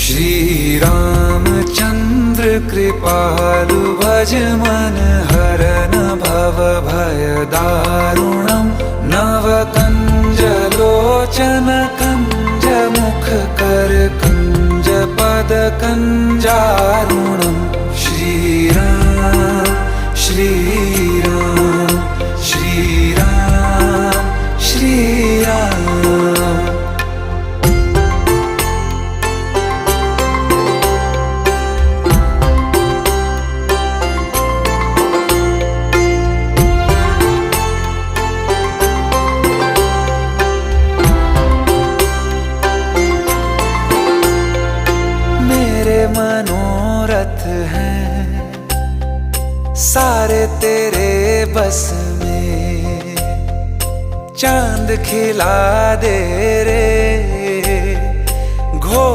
श्री रामचंद्र कृपालु भज मन हरन भव भय दारुणम नव कंज लोचन कंज मुख कर कंज पद कंजारुणम श्री राम श्री राम श्री राम श्री राम। मनोरथ हैं सारे तेरे बस में, चांद खिला दे रे घोर